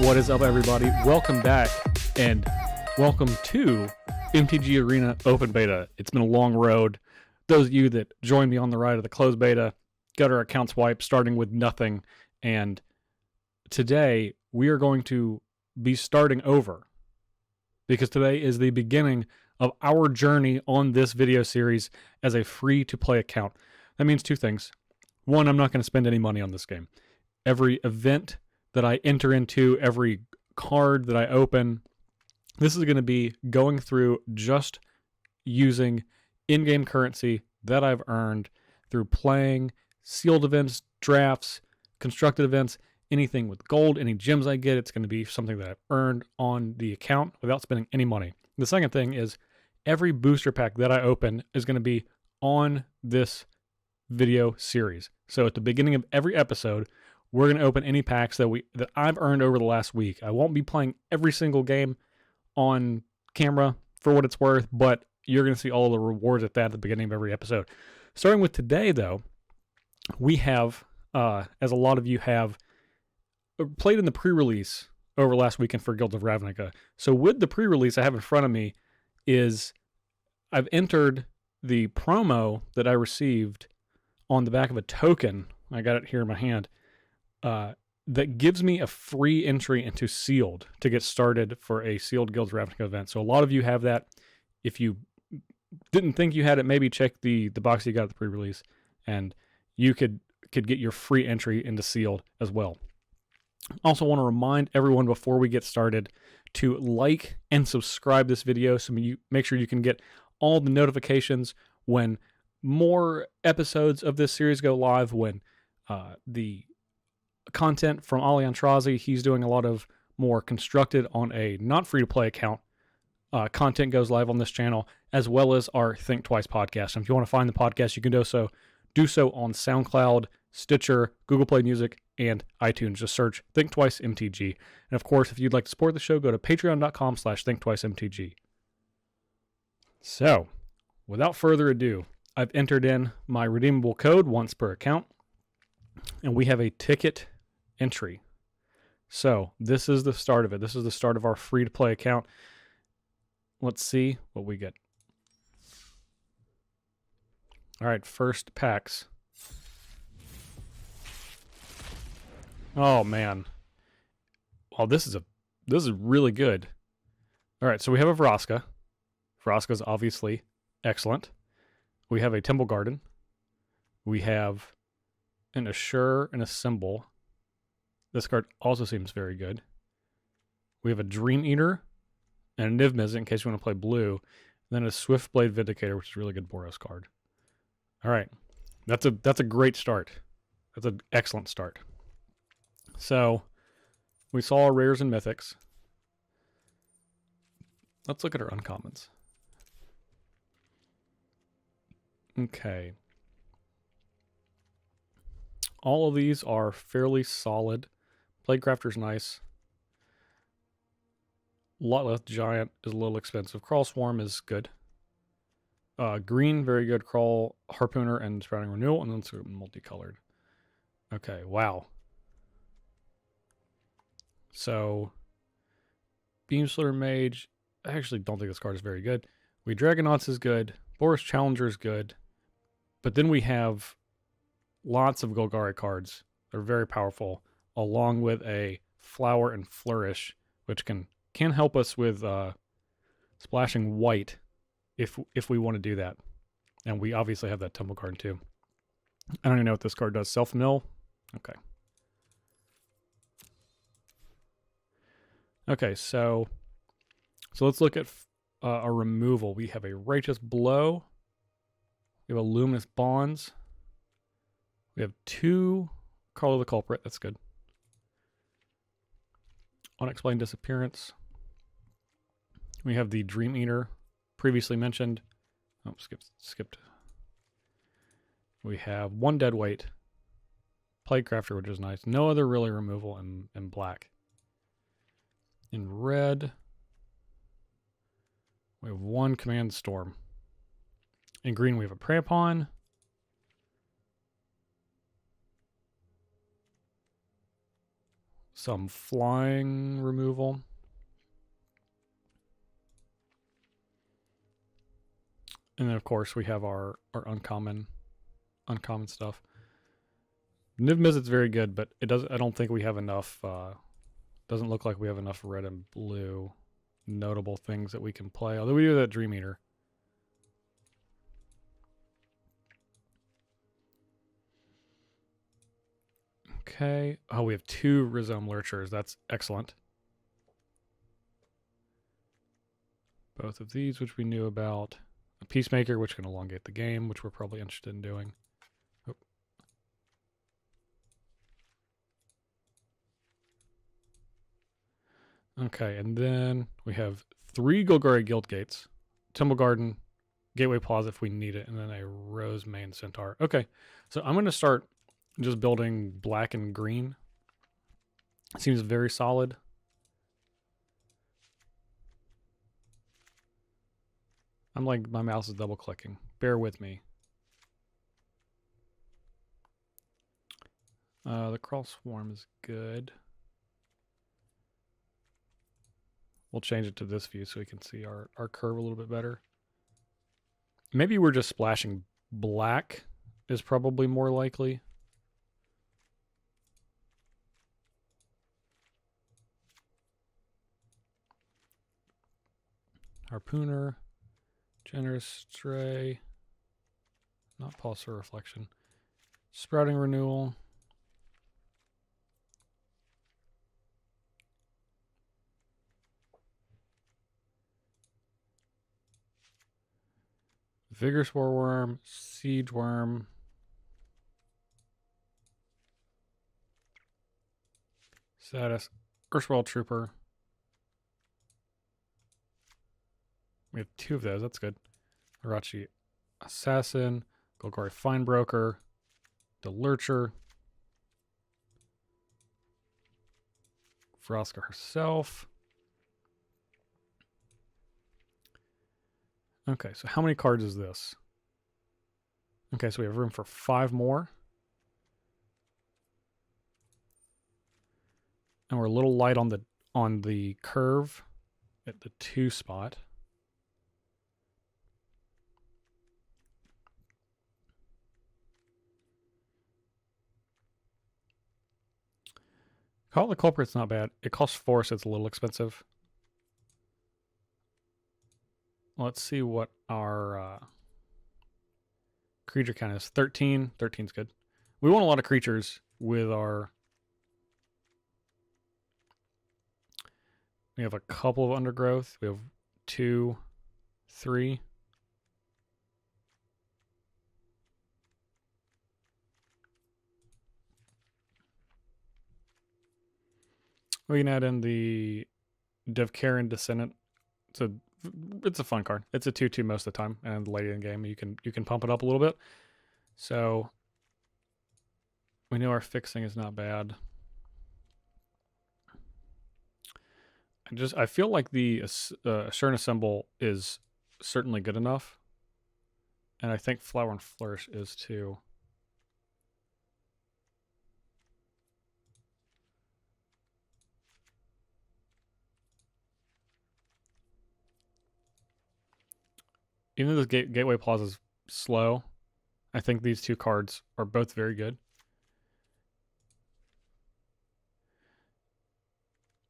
What is up, everybody? Welcome back, and welcome to MTG Arena Open Beta. It's been a long road. Those of you that joined me on the ride of the closed beta got our accounts wiped, starting with nothing, and today we are going to be starting over, because today is the beginning of our journey on this video series as a free-to-play account. That means two things. One, I'm not going to spend any money on this game. Every event that I enter into, every card that I open, this is going to be going through just using in-game currency that I've earned through playing sealed events, drafts, constructed events, anything with gold, any gems I get. It's going to be something that I've earned on the account without spending any money. The second thing is every booster pack that I open is going to be on this video series. So at the beginning of every episode, we're going to open any packs that I've earned over the last week. I won't be playing every single game on camera for what it's worth, but you're going to see all the rewards at the beginning of every episode. Starting with today, though, we have, as a lot of you have, played in the pre-release over last weekend for Guilds of Ravnica. So with the pre-release I have in front of me is I've entered the promo that I received on the back of a token. I got it here in my hand. That gives me a free entry into Sealed to get started for a Sealed Guilds Ravnica event. So a lot of you have that. If you didn't think you had it, maybe check the box you got at the pre-release, and you could get your free entry into Sealed as well. Also want to remind everyone before we get started to like and subscribe this video so you make sure you can get all the notifications when more episodes of this series go live, when the content from Ali Aintrazi, he's doing a lot of more constructed on a not free-to-play account. Content goes live on this channel, as well as our Thinktwice podcast. And if you want to find the podcast, you can do so on SoundCloud, Stitcher, Google Play Music, and iTunes. Just search Thinktwice MTG. And of course, if you'd like to support the show, go to patreon.com/ThinktwiceMTG. So, without further ado, I've entered in my redeemable code once per account, and we have a ticket entry. So this is the start of it. This is the start of our free-to-play account. Let's see what we get. All right, first packs. Oh man. Oh, this is really good. All right, so we have a Vraska. Vraska is obviously excellent. We have a Temple Garden. We have an Assure and a Symbol. This card also seems very good. We have a Dream Eater and a Niv Mizzet in case you want to play blue. And then a Swiftblade Vindicator, which is a really good Boros card. All right. That's a great start. That's an excellent start. So we saw our rares and mythics. Let's look at our uncommons. Okay. All of these are fairly solid. Plaguecrafter's nice. Lotleth Giant is a little expensive. Crawl Swarm is good. Green, very good. Crawl, Harpooner, and Sprouting Renewal, and then it's multicolored. Okay, wow. So, Beamslitter Mage, I actually don't think this card is very good. Dragonauts is good. Boros Challenger is good. But then we have lots of Golgari cards. They're very powerful, along with a Flower and Flourish, which can help us with splashing white if we want to do that. And we obviously have that Temple card too. I don't even know what this card does. Self-mill? Okay. Okay, so let's look at a removal. We have a Righteous Blow. We have a Luminous Bonds. We have 2 Call of the Culprit. That's good. Unexplained Disappearance. We have the Dream Eater, previously mentioned. Oh, skipped. We have 1 Deadweight. Plaguecrafter, which is nice. No other really removal in black. In red, we have 1 Command Storm. In green, we have a Prey Upon. some flying removal. And then, of course, we have our uncommon stuff. Niv Mizzet's very good, but it doesn't. I don't think we have enough. Doesn't look like we have enough red and blue notable things that we can play. Although we do that Dream Eater. Okay. Oh, we have 2 Rhizome Lurchers. That's excellent. Both of these, which we knew about. A Peacemaker, which can elongate the game, which we're probably interested in doing. Oh. Okay, and then we have 3 Golgari Guild Gates, Temple Garden, Gateway Plaza if we need it, and then a Rose Mane Centaur. Okay, so I'm going to start just building black and green. Seems very solid. I'm like, my mouse is double clicking. Bear with me. The Crawl Swarm is good. We'll change it to this view so we can see our curve a little bit better. Maybe we're just splashing black is probably more likely. Harpooner, Generous Stray, not Pulse or Reflection, Sprouting Renewal. Vigorous Warworm, Siege Worm, Status, Erstwhile Trooper. We have 2 of those, that's good. Arachi Assassin, Golgari Finebroker, the Lurcher, Vraska herself. Okay, so how many cards is this? Okay, so we have room for 5 more. And we're a little light on the curve at the 2 spot. Call the Culprit's not bad. It costs 4, so it's a little expensive. Let's see what our creature count is. 13. 13's good. We want a lot of creatures with our... We have a couple of Undergrowth. We have 2, 3. We can add in the Devkarin Descendant. It's a fun card. It's a 2/2 most of the time, and late in the game you can pump it up a little bit. So we know our fixing is not bad. I feel like the Assurna symbol is certainly good enough, and I think Flower and Flourish is too. Even though this Gateway Plaza is slow, I think these 2 cards are both very good.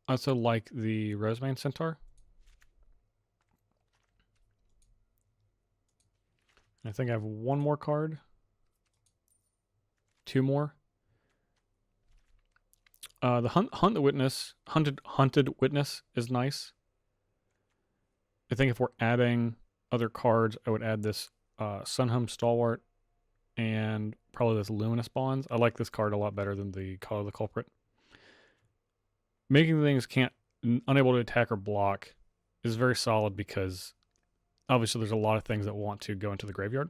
I also like the Rosemane Centaur. I think I have 1 more card. 2 more. The Hunted Witness is nice. I think if we're adding other cards, I would add this Sunhome Stalwart and probably this Luminous Bonds. I like this card a lot better than the Call of the Culprit. Making things unable to attack or block is very solid because obviously there's a lot of things that want to go into the graveyard.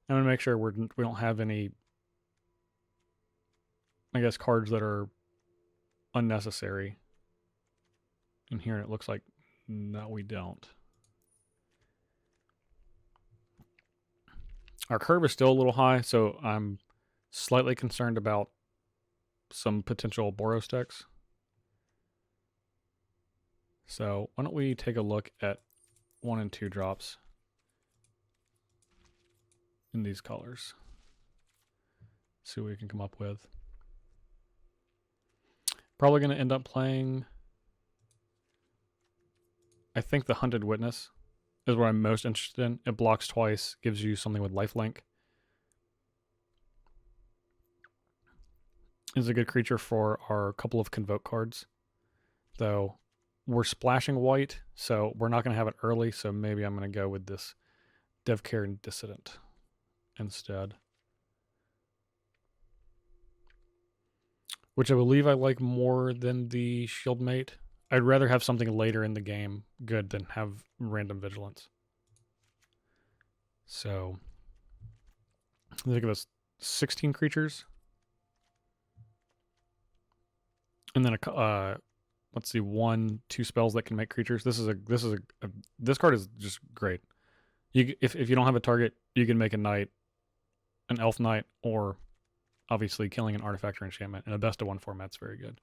I'm going to make sure we don't have any, I guess, cards that are unnecessary in here. And it looks like, no, we don't. Our curve is still a little high, so I'm slightly concerned about some potential Boros decks. So why don't we take a look at 1 and 2 drops in these colors. See what we can come up with. Probably going to end up playing, I think, the Hunted Witness is what I'm most interested in. It blocks twice, gives you something with lifelink. Is a good creature for our couple of Convoke cards. Though we're splashing white, so we're not going to have it early, so maybe I'm going to go with this Devcare Dissident instead. Which I believe I like more than the Shieldmate. I'd rather have something later in the game good than have random Vigilance. So, think of us 16 creatures. And then let's see, 1, 2 spells that can make creatures. This card is just great. If you don't have a target, you can make a knight, an elf knight, or obviously killing an artifact or enchantment. In a best of 1 format's very good.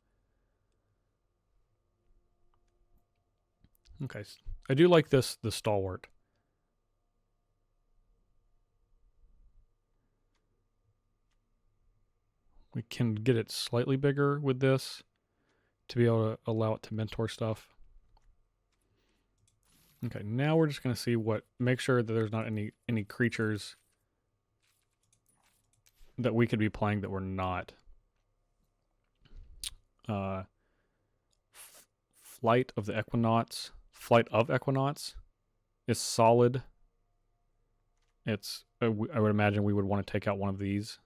Okay, I do like the Stalwart. We can get it slightly bigger with this to be able to allow it to mentor stuff. Okay, now we're just going to see make sure that there's not any creatures that we could be playing that we're not. Flight of Equinauts is solid. I would imagine we would want to take out one of these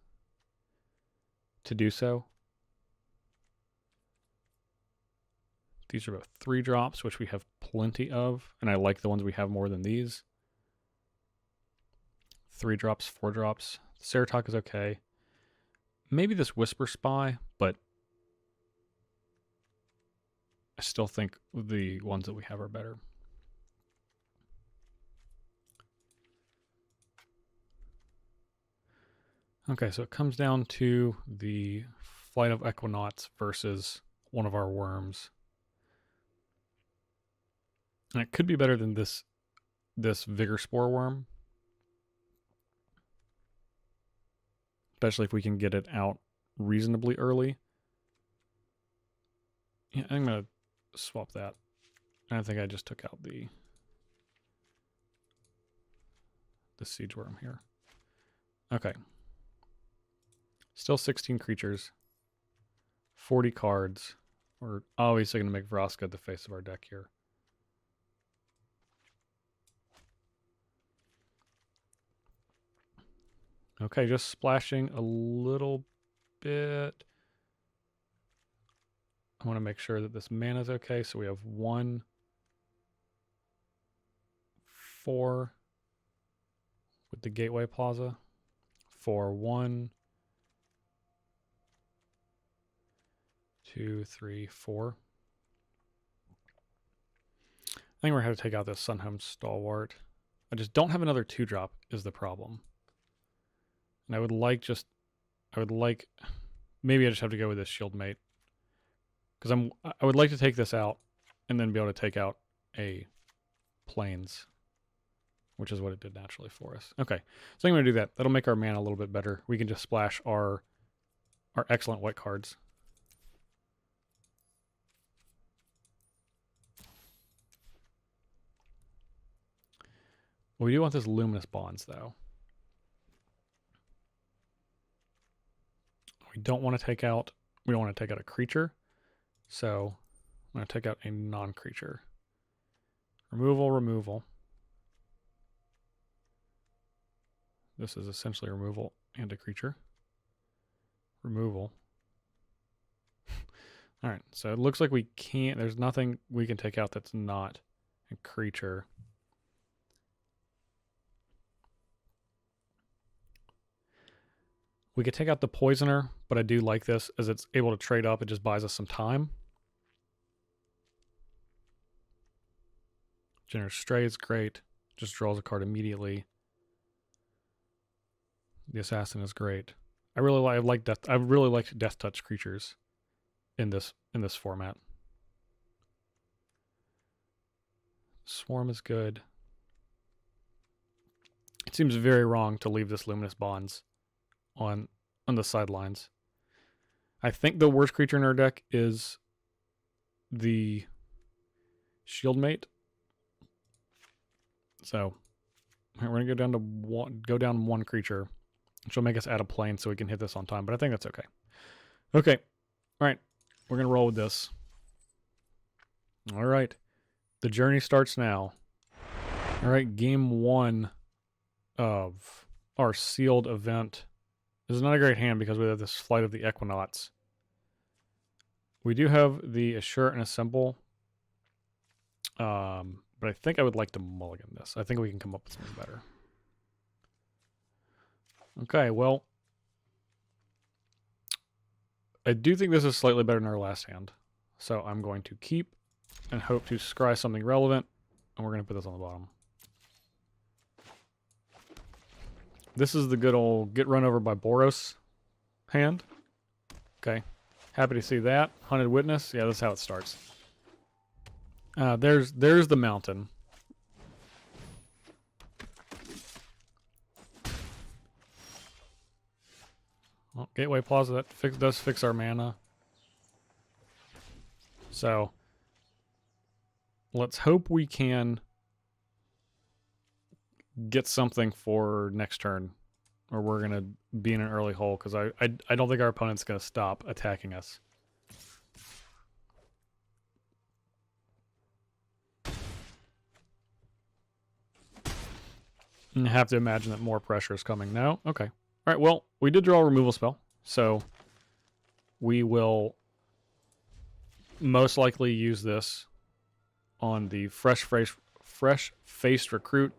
to do so. These are both 3 drops, which we have plenty of, and I like the ones we have more than these. 3 drops, 4 drops. Ceratok is okay. Maybe this Whisper Spy, but I still think the ones that we have are better. Okay, so it comes down to the Flight of Equinauts versus one of our worms. And it could be better than this Vigor Spore worm. Especially if we can get it out reasonably early. Yeah, I'm going to swap that. I think I just took out the Siege Worm here. Okay. Still 16 creatures. 40 cards. We're obviously going to make Vraska the face of our deck here. Okay, just splashing a little bit. I want to make sure that this mana is okay. So we have 1, 4 with the Gateway Plaza. 4, 1, 2, 3, 4. I think we're going to take out this Sunhome Stalwart. I just don't have another 2-drop is the problem. And I would like, maybe I just have to go with this Shieldmate. Because I would like to take this out and then be able to take out a Plains, which is what it did naturally for us. Okay, so I'm going to do that. That'll make our mana a little bit better. We can just splash our excellent white cards. We do want this Luminous Bonds, though. We don't want to take out a creature. So I'm going to take out a non-creature. Removal. This is essentially removal and a creature. Removal. All right, so it looks like there's nothing we can take out that's not a creature. We could take out the Poisoner, but I do like this as it's able to trade up. It just buys us some time. Generous Stray is great. Just draws a card immediately. The Assassin is great. I really like death. I really liked death touch creatures in this format. Swarm is good. It seems very wrong to leave this Luminous Bonds on the sidelines. I think the worst creature in our deck is the Shield Mate. So we're gonna go down one creature, which will make us add a plane so we can hit this on time. But I think that's okay. Okay, all right, we're gonna roll with this. All right, the journey starts now. All right, game 1 of our sealed event. This is not a great hand because we have this Flight of the Equinauts. We do have the Assure and Assemble. But I think I would like to mulligan this. I think we can come up with something better. Okay, well, I do think this is slightly better than our last hand. So I'm going to keep and hope to scry something relevant. And we're going to put this on the bottom. This is the good old get run over by Boros hand. Okay. Happy to see that. Hunted Witness. Yeah, that's how it starts. There's the mountain. Well, Gateway Plaza, that does fix our mana. So let's hope we can get something for next turn, or we're gonna be in an early hole because I don't think our opponent's gonna stop attacking us. And I have to imagine that more pressure is coming. No? Okay. All right, well, we did draw a removal spell, so we will most likely use this on the fresh-faced recruit,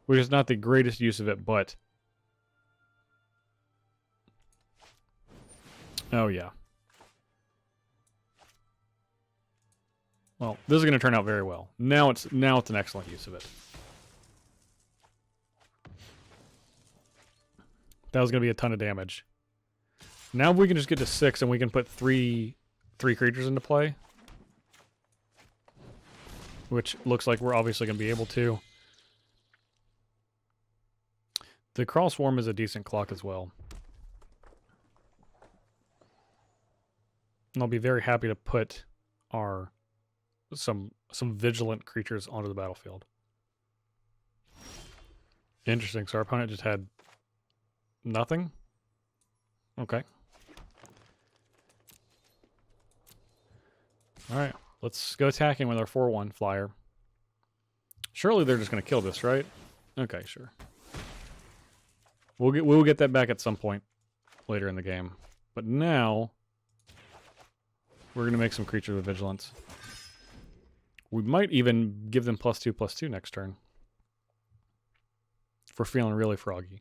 which is not the greatest use of it, but oh yeah. Well, this is going to turn out very well. Now it's an excellent use of it. That was going to be a ton of damage. Now we can just get to 6 and we can put three creatures into play. Which looks like we're obviously going to be able to. The Crawl Swarm is a decent clock as well. And I'll be very happy to put some vigilant creatures onto the battlefield. Interesting. So our opponent just had nothing? Okay. Alright, let's go attacking with our 4/1 flyer. Surely they're just going to kill this, right? Okay, sure. We'll get that back at some point later in the game. But now we're going to make some creatures with vigilance. We might even give them +2/+2 next turn. If we're feeling really froggy.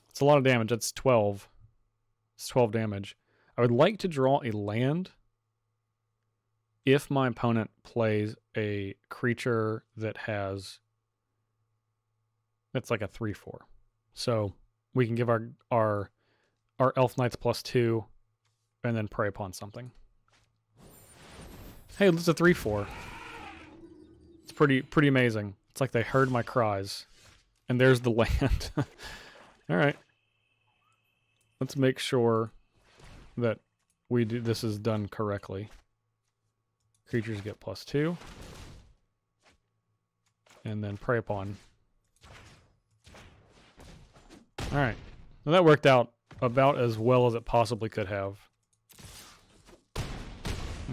It's a lot of damage. That's 12. It's 12 damage. I would like to draw a land if my opponent plays a creature that's like a 3/4. So we can give our Elf Knights +2 and then prey upon something. Hey, it's a 3/4. It's pretty amazing. It's like they heard my cries. And there's the land. Alright. Let's make sure that this is done correctly. Creatures get +2. And then prey upon. Alright. Well, that worked out about as well as it possibly could have.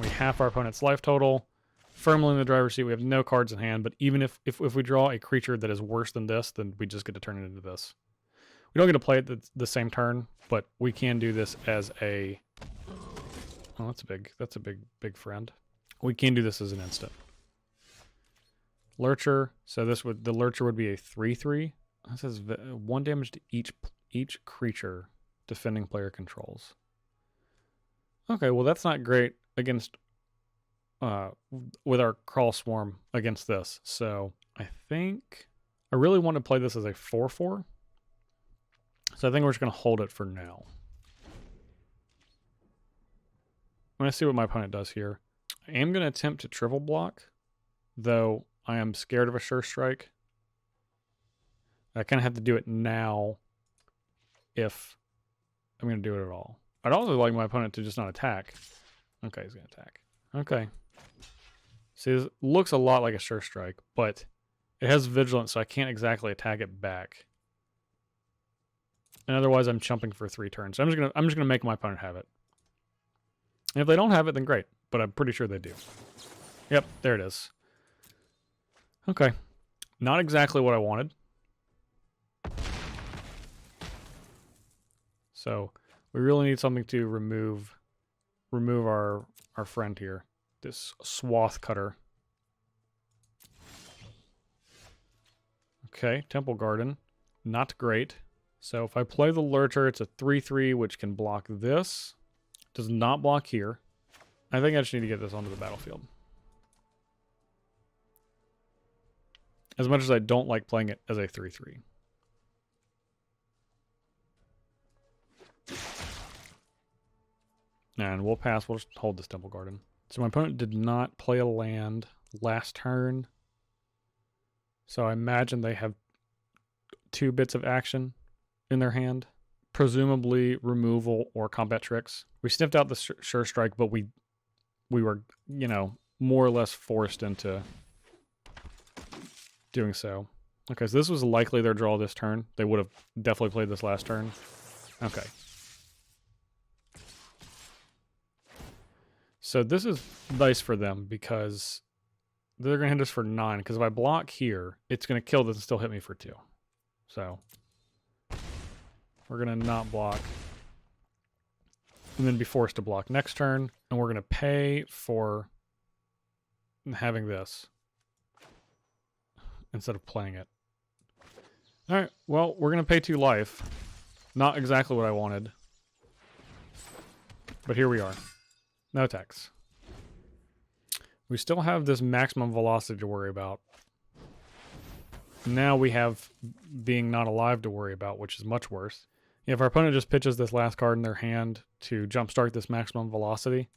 We half our opponent's life total. Firmly in the driver's seat. We have no cards in hand, but even if we draw a creature that is worse than this, then we just get to turn it into this. We don't get to play it the same turn, but we can do this as a... Oh, that's a big friend. We can do this as an instant. Lurcher. So the Lurcher would be a 3/3. It says 1 damage to each creature defending player controls. Okay, well that's not great against with our Crawl Swarm against this. So I think I really want to play this as a 4/4. So I think we're just going to hold it for now. I'm going to see what my opponent does here. I am going to attempt to triple block, though I am scared of a sure strike. I kind of have to do it now if I'm going to do it at all. I'd also like my opponent to just not attack. Okay, he's going to attack. Okay. See, this looks a lot like a sure strike, but it has vigilance, so I can't exactly attack it back. And otherwise, I'm chumping for 3 turns. So I'm just gonna make my opponent have it. And if they don't have it, then great. But I'm pretty sure they do. Yep, there it is. Okay, not exactly what I wanted. So we really need something to remove our friend here. This swath cutter. Okay, Temple Garden. Not great. So if I play the Lurcher, it's a 3/3, which can block this. Does not block here. I think I just need to get this onto the battlefield. As much as I don't like playing it as a 3/3. And we'll pass. We'll just hold this Temple Garden. So my opponent did not play a land last turn. So I imagine they have 2 bits of action in their hand. Presumably removal or combat tricks. We sniffed out the sure strike, but we were, you know, more or less forced into doing so. Okay, so this was likely their draw this turn. They would have definitely played this last turn. Okay. So this is nice for them because they're going to hit us for 9. Because if I block here, it's going to kill this and still hit me for 2. So we're going to not block. And then be forced to block next turn. And we're going to pay for having this instead of playing it. Alright, well, we're going to pay 2 life. Not exactly what I wanted. But here we are. No attacks. We still have this maximum velocity to worry about. Now we have being not alive to worry about, which is much worse. If our opponent just pitches this last card in their hand to jumpstart this maximum velocity,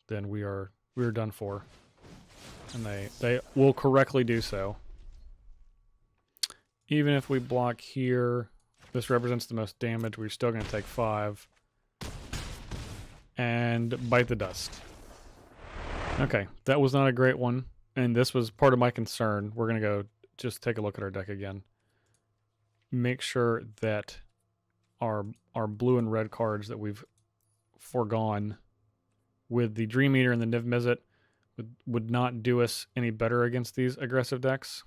then we are done for. And they will correctly do so. Even if we block here, this represents the most damage. We're still going to take 5. And bite the dust. Okay, that was not a great one. And this was part of my concern. We're going to go just take a look at our deck again. Make sure that our blue and red cards that we've foregone with the Dream Eater and the Niv Mizzet would not do us any better against these aggressive decks.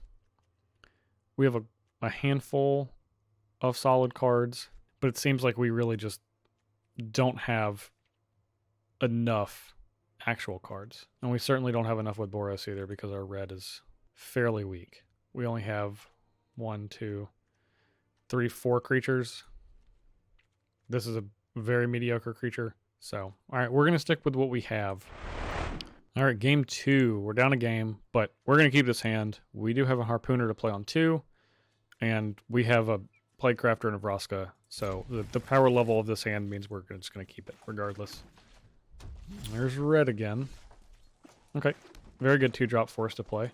We have a handful of solid cards, but it seems like we really just don't have enough actual cards. And we certainly don't have enough with Boros either because our red is fairly weak. We only have 1, 2, 3, 4 creatures. This is a very mediocre creature. So, alright, we're going to stick with what we have. Alright, game 2. We're down a game, but we're going to keep this hand. We do have a Harpooner to play on 2, and we have a Plaguecrafter and a Vraska. So the power level of this hand means we're just going to keep it regardless. There's red again. Okay, very good 2-drop for us to play.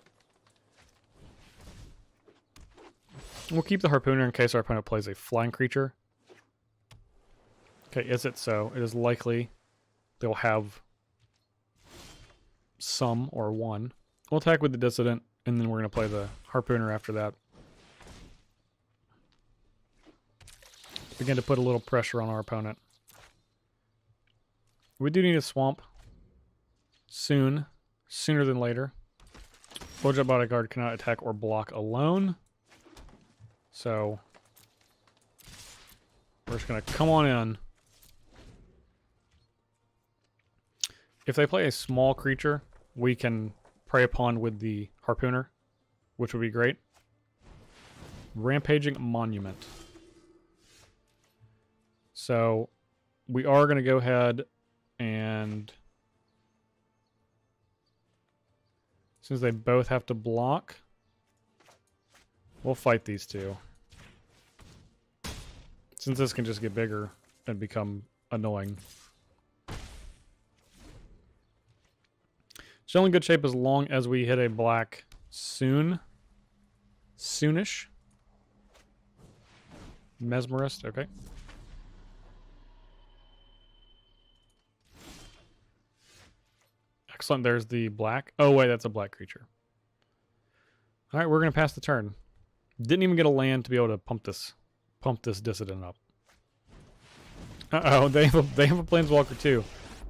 We'll keep the Harpooner in case our opponent plays a flying creature. Okay, is it so? It is likely they'll have some or 1. We'll attack with the Dissident, and then we're going to play the Harpooner after that. Begin to put a little pressure on our opponent. We do need a swamp. Soon. Sooner than later. Bojack Bodyguard cannot attack or block alone. So we're just going to come on in. If they play a small creature, we can prey upon with the Harpooner, which would be great. Rampaging Monument. So we are going to go ahead and since they both have to block, We'll fight these two. Since this can just get bigger and become annoying. Still in good shape as long as we hit a black soon. Soonish. Mesmerist, okay. Excellent, there's the black. Oh wait, that's a black creature. Alright, we're gonna pass the turn. Didn't even get a land to be able to pump this dissident up. Uh-oh, they have a planeswalker too.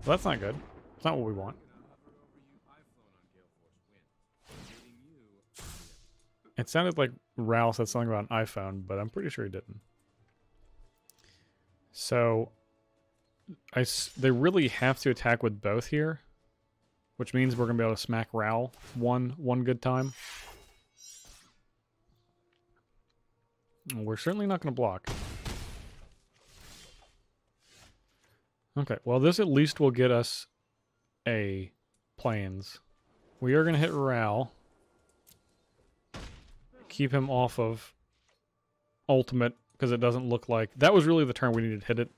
Well, that's not good. That's not what we want. It sounded like Raoul said something about an iPhone, but I'm pretty sure he didn't. So, they really have to attack with both here, which means we're going to be able to smack Raoul one good time. We're certainly not going to block. Okay, well this at least will get us a plains. We are going to hit Raoul. Keep him off of ultimate, because it doesn't look like... That was really the turn we needed to hit it.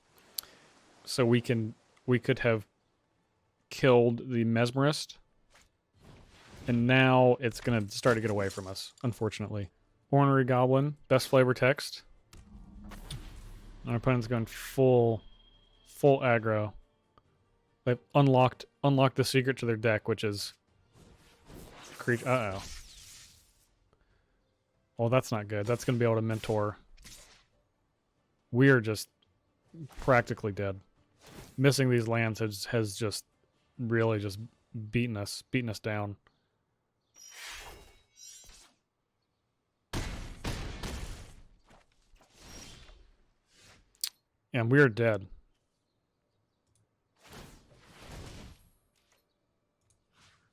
So we could have killed the Mesmerist. And now it's going to start to get away from us, unfortunately. Ornery Goblin, best flavor text. Our opponent's going full aggro. They've unlocked the secret to their deck, which is... creature. Uh-oh. Well, that's not good. That's going to be able to mentor. We're just practically dead. Missing these lands has just really just beaten us down. And we are dead.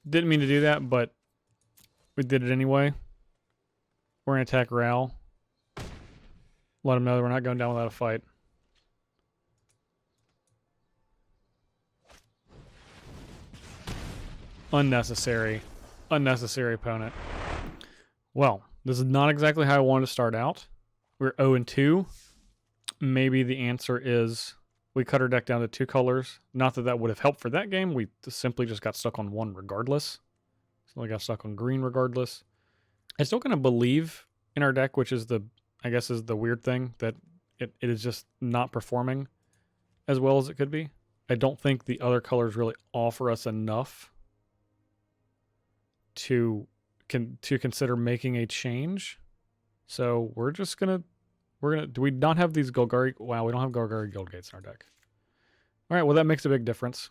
Didn't mean to do that, but we did it anyway. We're going to attack Raoul. Let him know that we're not going down without a fight. Unnecessary. Unnecessary opponent. Well, this is not exactly how I wanted to start out. We're 0-2. Maybe the answer is we cut our deck down to 2 colors. Not that that would have helped for that game. We simply just got stuck on 1 regardless. So we got stuck on green regardless. I still kind of believe in our deck, which is I guess is the weird thing, that it is just not performing as well as it could be. I don't think the other colors really offer us enough to consider making a change. So we're gonna do we not have these Golgari? Wow, we don't have Golgari Guild Gates in our deck. All right, well that makes a big difference.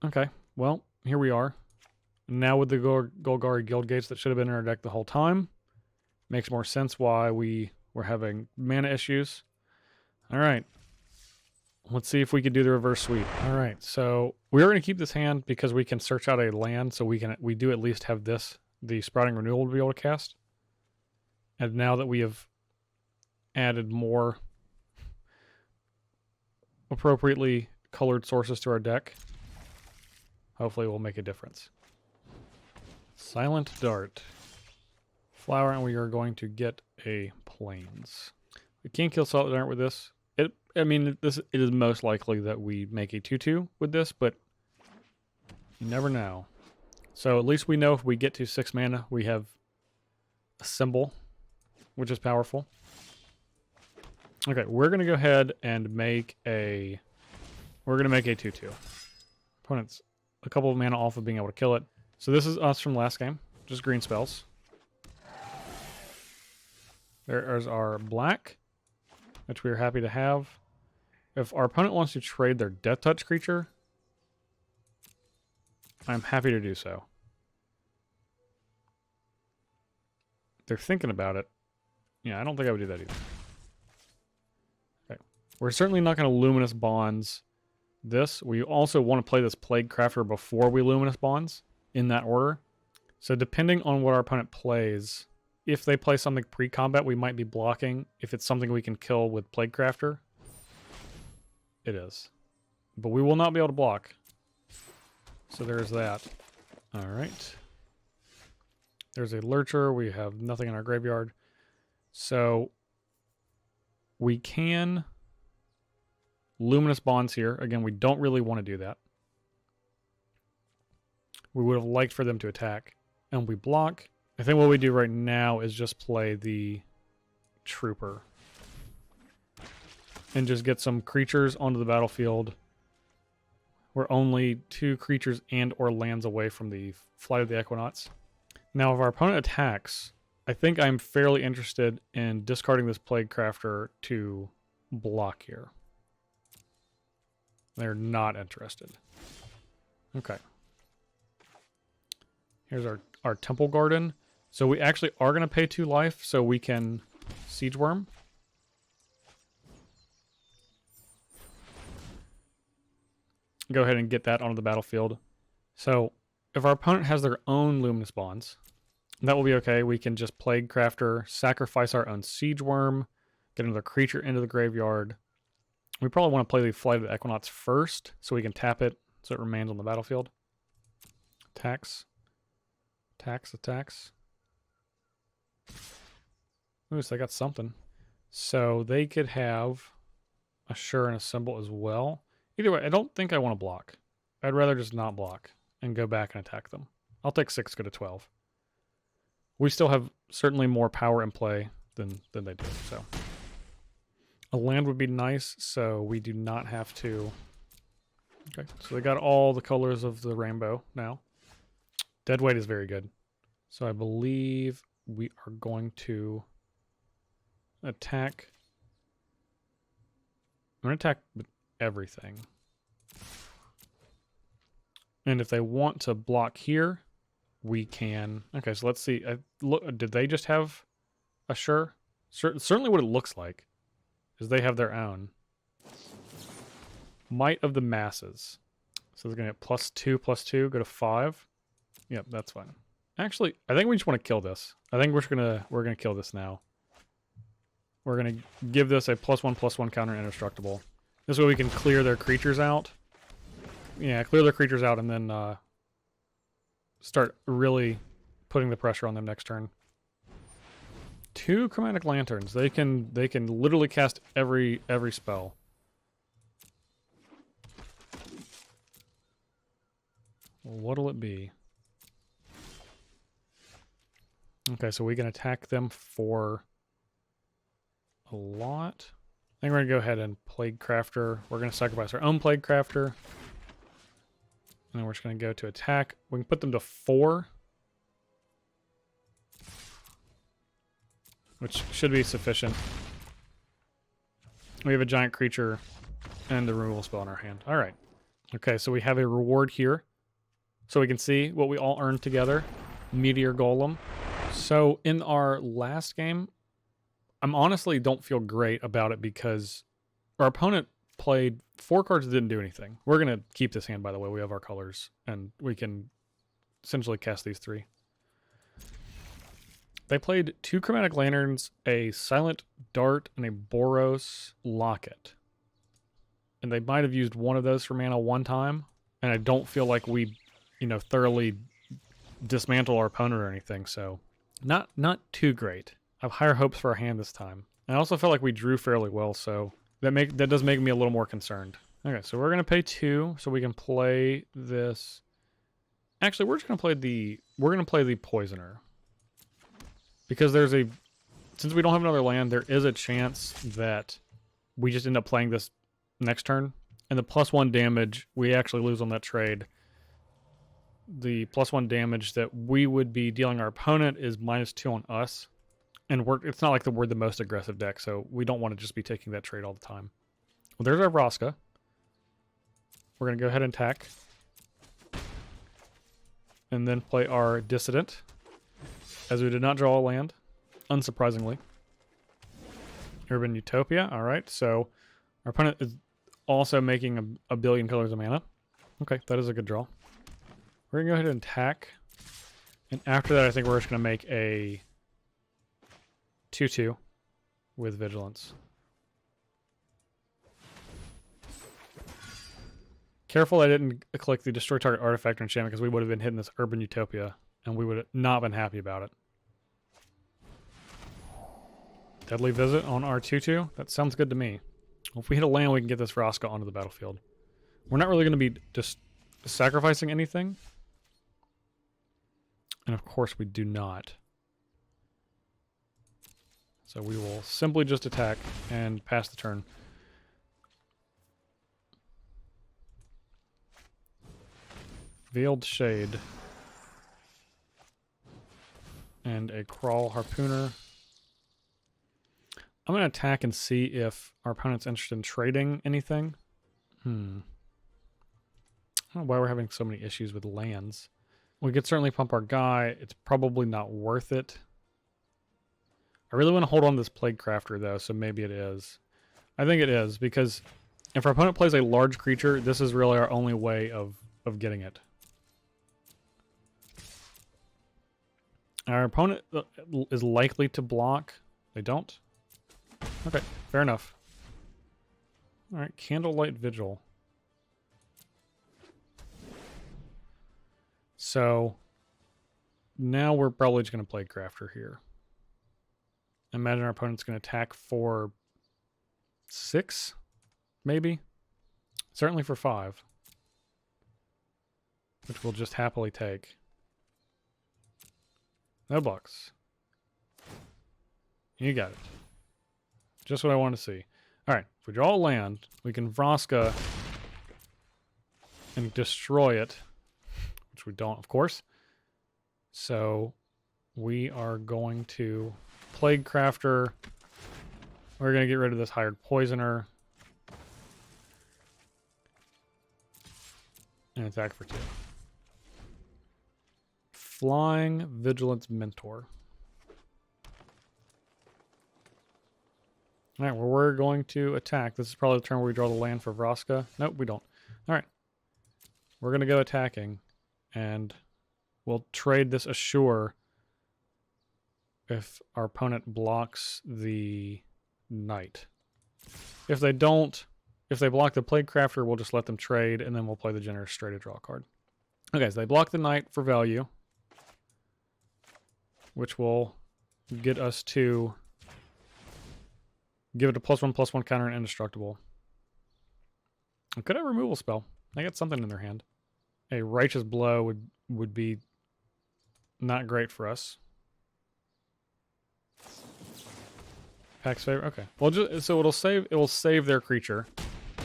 Okay, well here we are. Now with the Golgari Guild Gates that should have been in our deck the whole time. Makes more sense why we were having mana issues. All right. Let's see if we can do the reverse sweep. All right, so we're going to keep this hand because we can search out a land, so we do at least have the Sprouting Renewal to be able to cast. And now that we have added more appropriately colored sources to our deck, hopefully it will make a difference. Silent Dart. Flower, and we are going to get a plains. We can't kill Silent Dart with this. It is most likely that we make a 2/2 with this, but you never know. So at least we know if we get to 6 mana, we have a symbol, which is powerful. Okay, we're gonna go ahead and make a 2/2. Opponent's a couple of mana off of being able to kill it. So this is us from last game, just green spells. There is our black, which we are happy to have. If our opponent wants to trade their Death Touch creature, I'm happy to do so. They're thinking about it. Yeah, I don't think I would do that either. Okay. We're certainly not going to Luminous Bonds this. We also want to play this Plague Crafter before we Luminous Bonds, in that order. So depending on what our opponent plays, if they play something pre-combat, we might be blocking. If it's something we can kill with Plague Crafter, it is. But we will not be able to block. So there's that. All right. There's a Lurcher. We have nothing in our graveyard. So we can Luminous Bonds here. Again, we don't really want to do that. We would have liked for them to attack. And we block. I think what we do right now is just play the Trooper. And just get some creatures onto the battlefield. We're only 2 creatures and or lands away from the Flight of the Equinaughts. Now, if our opponent attacks, I think I'm fairly interested in discarding this Plague Crafter to block here. They're not interested. Okay. Here's our Temple Garden. So we actually are going to pay 2 life so we can Siege Worm. Go ahead and get that onto the battlefield. So if our opponent has their own Luminous Bonds, that will be okay. We can just Plague Crafter, sacrifice our own Siege Worm, get another creature into the graveyard. We probably want to play the Flight of the Equinaughts first so we can tap it so it remains on the battlefield. Attacks. Attacks. Ooh, so they got something. So they could have a Sure and a Symbol as well. Either way, I don't think I want to block. I'd rather just not block and go back and attack them. I'll take 6, go to 12. We still have certainly more power in play than they do, so. A land would be nice, so we do not have to. Okay, so they got all the colors of the rainbow now. Deadweight is very good. So I believe we are going to attack. I'm going to attack with everything. And if they want to block here, we can. Okay, so let's see. Look, did they just have a Sure? Certainly what it looks like is they have their own. Might of the Masses. So they're going to get +2/+2, go to 5. Yep, that's fine. Actually, I think we just want to kill this. I think we're gonna kill this now. We're gonna give this a +1/+1 counter indestructible. This way we can clear their creatures out. Yeah, clear their creatures out and then start really putting the pressure on them next turn. 2 Chromatic Lanterns. They can literally cast every spell. What'll it be? Okay, so we can attack them for a lot. I think we're going to go ahead and Plague Crafter. We're going to sacrifice our own Plague Crafter. And then we're just going to go to attack. We can put them to 4. Which should be sufficient. We have a giant creature and the removal spell in our hand. Alright. Okay, so we have a reward here. So we can see what we all earned together. Meteor Golem. So in our last game, I'm honestly don't feel great about it because our opponent played 4 cards that didn't do anything. We're going to keep this hand, by the way. We have our colors, and we can essentially cast these 3. They played 2 Chromatic Lanterns, a Silent Dart, and a Boros Locket. And they might have used one of those for mana one time, and I don't feel like we, thoroughly dismantle our opponent or anything, so not too great. I have higher hopes for our hand this time. I also felt like we drew fairly well, so that does make me a little more concerned. Okay, so we're gonna pay 2, so we can play this. Actually, we're gonna play the Poisoner. Because since we don't have another land, there is a chance that we just end up playing this next turn. And the +1 damage, we actually lose on that trade. The +1 damage that we would be dealing our opponent is -2 on us. And it's not like we're the most aggressive deck, so we don't want to just be taking that trade all the time. Well, there's our Vraska. We're going to go ahead and attack. And then play our Dissident. As we did not draw a land, unsurprisingly. Urban Utopia, alright, so our opponent is also making a billion colors of mana. Okay, that is a good draw. We're going to go ahead and attack. And after that, I think we're just going to make a 2/2 with Vigilance. Careful I didn't click the Destroy Target Artifact or Enchantment because we would have been hitting this Urban Utopia and we would have not been happy about it. Deadly Visit on our 2/2? That sounds good to me. Well, if we hit a land, we can get this Vraska onto the battlefield. We're not really going to be just sacrificing anything. And of course we do not. So we will simply just attack and pass the turn. Veiled Shade. And a Crawl Harpooner. I'm going to attack and see if our opponent's interested in trading anything. I don't know why we're having so many issues with lands. We could certainly pump our guy. It's probably not worth it. I really want to hold on to this Plague Crafter, though, so maybe it is. I think it is, because if our opponent plays a large creature, this is really our only way of getting it. Our opponent is likely to block. They don't? Okay, fair enough. Alright, Candlelight Vigil. So, now we're probably just going to play Crafter here. Imagine our opponent's going to attack for 6, maybe? Certainly for 5. Which we'll just happily take. No blocks. You got it. Just what I want to see. Alright, if we draw a land, we can Vraska and destroy it. Which we don't, of course. So, we are going to Plague Crafter. We're going to get rid of this Hired Poisoner. And attack for 2. Flying Vigilance Mentor. Alright, well, we're going to attack. This is probably the turn where we draw the land for Vraska. Nope, we don't. Alright. We're going to go attacking. And we'll trade this Assure if our opponent blocks the Knight. If they don't, if they block the Plague Crafter, we'll just let them trade, and then we'll play the Generous Stray to draw a card. Okay, so they block the Knight for value, which will get us to give it a +1/+1 counter and indestructible. Could have a removal spell. They got something in their hand. A Righteous Blow would be not great for us. Pack's favor. Okay. Well, so it will save their creature. It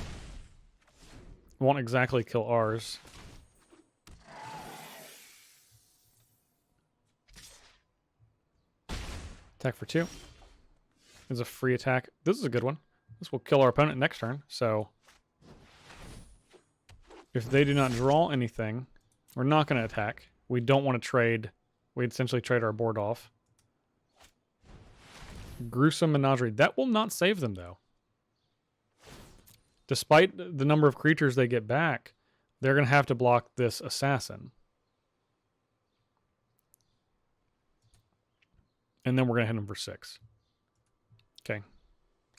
won't exactly kill ours. Attack for 2. It's a free attack. This is a good one. This will kill our opponent next turn. So if they do not draw anything, we're not going to attack. We don't want to trade. We essentially trade our board off. Gruesome Menagerie. That will not save them, though. Despite the number of creatures they get back, they're going to have to block this Assassin. And then we're going to hit them for 6. Okay.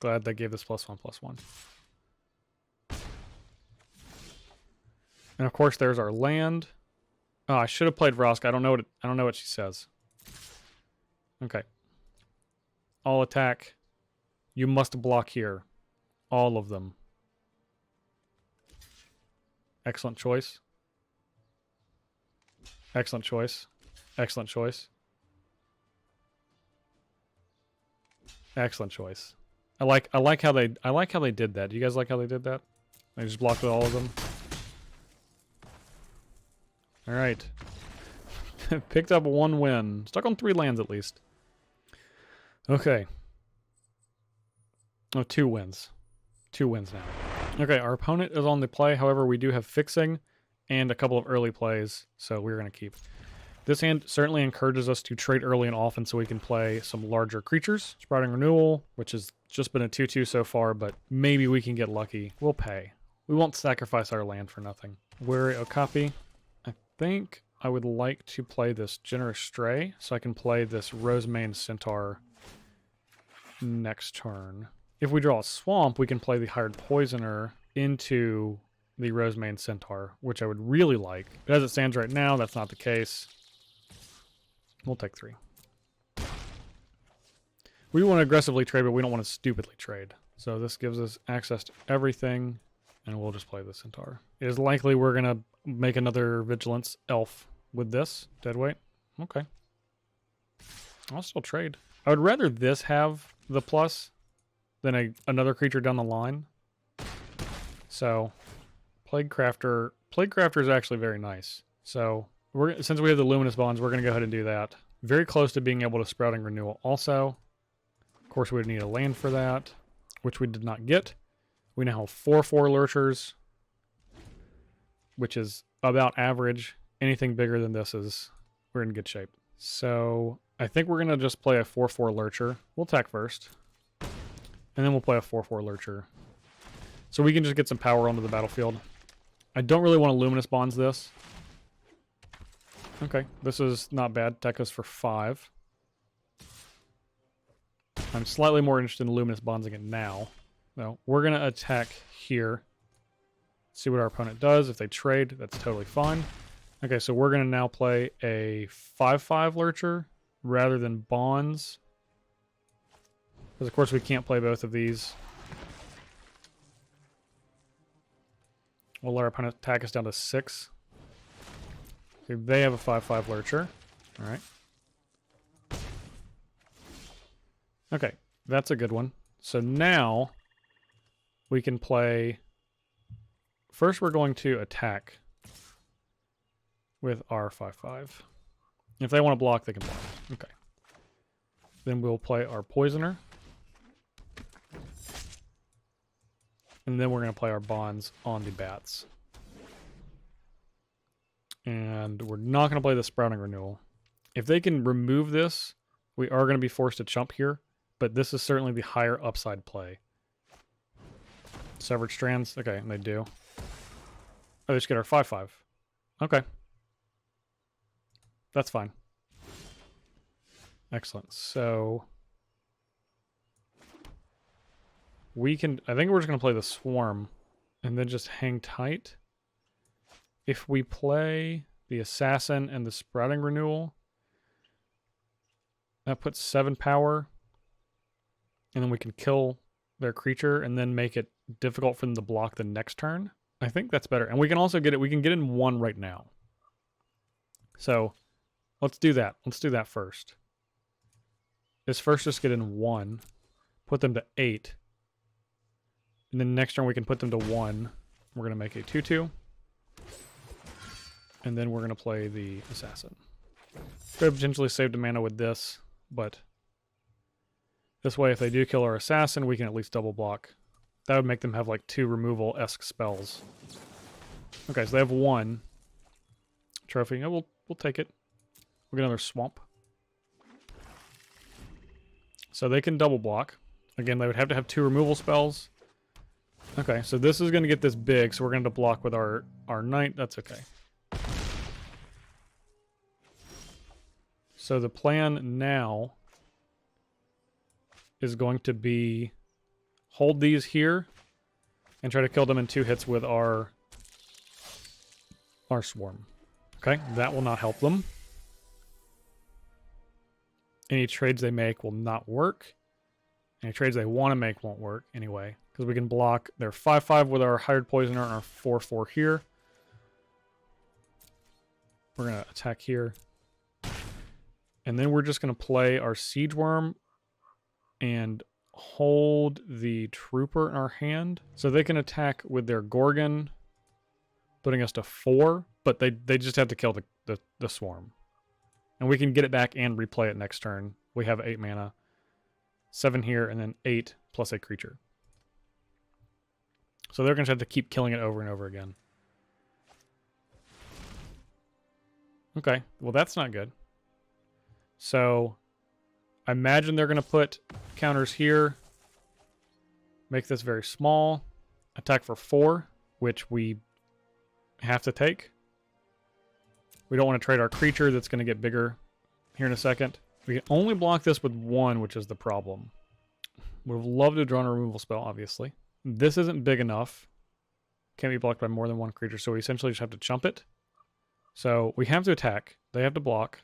Glad they gave this +1/+1. And of course, there's our land. Oh, I should have played Vraska. I don't know what she says. Okay. All attack. You must block here. All of them. Excellent choice. Excellent choice. Excellent choice. Excellent choice. I like how they did that. Do you guys like how they did that? They just blocked with all of them. All right. Picked up 1 win. Stuck on 3 lands at least. Okay. Oh, 2 wins. 2 wins now. Okay, our opponent is on the play. However, we do have fixing and a couple of early plays, so we're going to keep. This hand certainly encourages us to trade early and often so we can play some larger creatures. Sprouting Renewal, which has just been a 2/2 so far, but maybe we can get lucky. We'll pay. We won't sacrifice our land for nothing. Weary Okapi. I think I would like to play this Generous Stray so I can play this Rosemane Centaur next turn. If we draw a Swamp, we can play the Hired Poisoner into the Rosemane Centaur, which I would really like. But as it stands right now, that's not the case. We'll take 3. We want to aggressively trade, but we don't want to stupidly trade. So this gives us access to everything, and we'll just play the Centaur. It is likely we're going to make another Vigilance Elf with this. Deadweight. Okay. I'll still trade. I would rather this have the plus than another creature down the line. So, Plague Crafter is actually very nice. So, since we have the Luminous Bonds, we're going to go ahead and do that. Very close to being able to Sprouting Renewal also. Of course, we would need a land for that, which we did not get. We now have 4/4 Lurchers, which is about average. Anything bigger than this we're in good shape. So, I think we're going to just play a 4/4 Lurcher. We'll attack first. And then we'll play a 4/4 Lurcher. So we can just get some power onto the battlefield. I don't really want to Luminous Bonds this. Okay, this is not bad. Tech us for 5. I'm slightly more interested in Luminous Bondsing it now. No, we're going to attack here. See what our opponent does. If they trade, that's totally fine. Okay, so we're going to now play a 5/5 Lurcher rather than Bonds. Because of course we can't play both of these. We'll let our opponent attack us down to 6. Okay, they have a 5/5 Lurcher. Alright. Okay, that's a good one. So now we can play... First we're going to attack with our 5/5. If they want to block, they can block. Okay. Then we'll play our Poisoner. And then we're going to play our Bonds on the Bats. And we're not going to play the Sprouting Renewal. If they can remove this, we are going to be forced to chump here. But this is certainly the higher upside play. Severed Strands. Okay, and they do. Oh, they just get our 5/5. Okay. That's fine. Excellent. So... we can... I think we're just going to play the Swarm and then just hang tight. If we play the Assassin and the Sprouting Renewal, that puts 7 power. And then we can kill their creature and then make it difficult for them to block the next turn. I think that's better. And we can also get it... we can get in 1 right now. So, let's do that. Let's do that first. Let's first just get in 1. Put them to 8. And then next turn we can put them to 1. We're going to make a 2/2. And then we're going to play the Assassin. Could potentially save the mana with this, but this way if they do kill our Assassin, we can at least double block. That would make them have like 2 removal-esque spells. Okay, so they have 1 trophy. Yeah, we'll take it. We'll get another Swamp. So they can double block. Again, they would have to have 2 removal spells. Okay, so this is going to get this big, so we're going to block with our Knight. That's okay. So the plan now is going to be hold these here and try to kill them in 2 hits with our Swarm. Okay, that will not help them. Any trades they make will not work. Any trades they want to make won't work anyway. Because we can block their 5/5 with our Hired Poisoner and our 4/4 here. We're going to attack here. And then we're just going to play our Siege Worm and hold the Trooper in our hand. So they can attack with their Gorgon, putting us to 4. But they just have to kill the Swarm. And we can get it back and replay it next turn. We have 8 mana. 7 here, and then 8 plus a creature. So they're going to have to keep killing it over and over again. Okay, well that's not good. So I imagine they're going to put counters here. Make this very small. Attack for 4, which we have to take. We don't want to trade our creature that's going to get bigger here in a second. We can only block this with 1, which is the problem. Would have loved to draw a removal spell, obviously. This isn't big enough. Can't be blocked by more than 1 creature, so we essentially just have to chump it. So we have to attack. They have to block.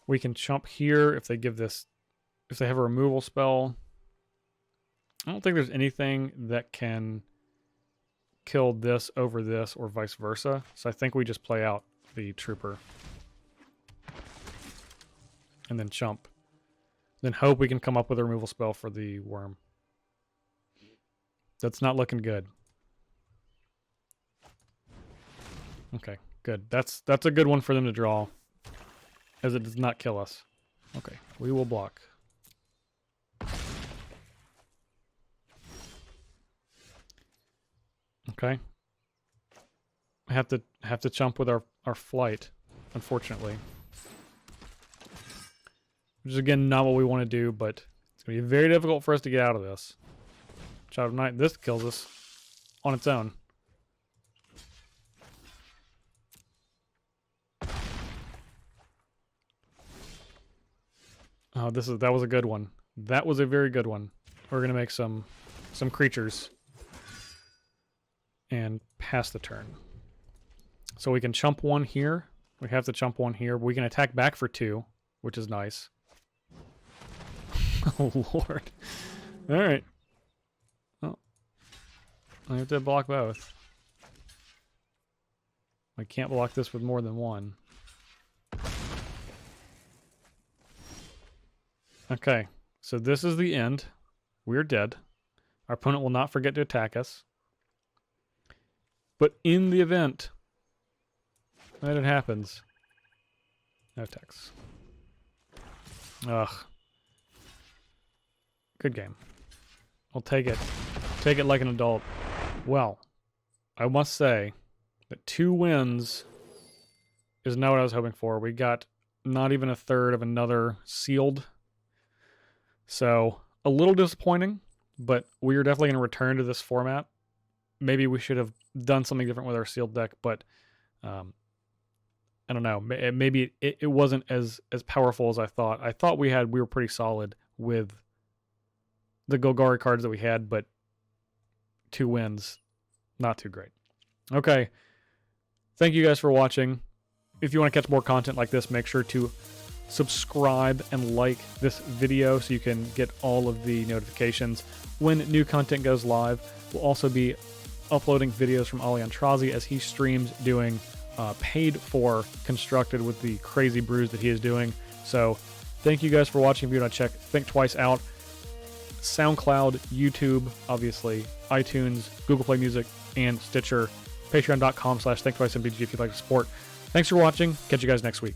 We can chump here if they give this if they have a removal spell, I don't think there's anything that can kill this over this or vice versa. So I think we just play out the trooper. And then chump. Then hope we can come up with a removal spell for the worm. That's not looking good. Okay, good. That's a good one for them to draw, as it does not kill us. Okay, we will block. Okay. I have to chump with our flight, unfortunately. Which is again not what we want to do, but it's gonna be very difficult for us to get out of this. Child of Night, this kills us on its own. Oh, that was a good one. That was a very good one. We're gonna make some creatures and pass the turn. So we can chump one here. We have to chump one here. We can attack back for 2, which is nice. Oh Lord! All right. Oh, I have to block both. I can't block this with more than one. Okay, so this is the end. We're dead. Our opponent will not forget to attack us. But in the event that it happens, no attacks. Ugh. Good game. I'll take it. Take it like an adult. Well, I must say that 2 wins is not what I was hoping for. We got not even a third of another sealed. So, a little disappointing, but we are definitely going to return to this format. Maybe we should have done something different with our sealed deck, but I don't know. Maybe it wasn't as powerful as I thought. I thought we were pretty solid with the Golgari cards that we had, but 2 wins, not too great. Okay. Thank you guys for watching. If you want to catch more content like this, make sure to subscribe and like this video so you can get all of the notifications when new content goes live. We'll also be uploading videos from Ali Aintrazi as he streams doing paid for Constructed with the crazy brews that he is doing. So thank you guys for watching. If you want to check Thinktwice out, SoundCloud, YouTube, obviously, iTunes, Google Play Music, and Stitcher. Patreon.com/ThinktwiceMTG if you'd like to support. Thanks for watching. Catch you guys next week.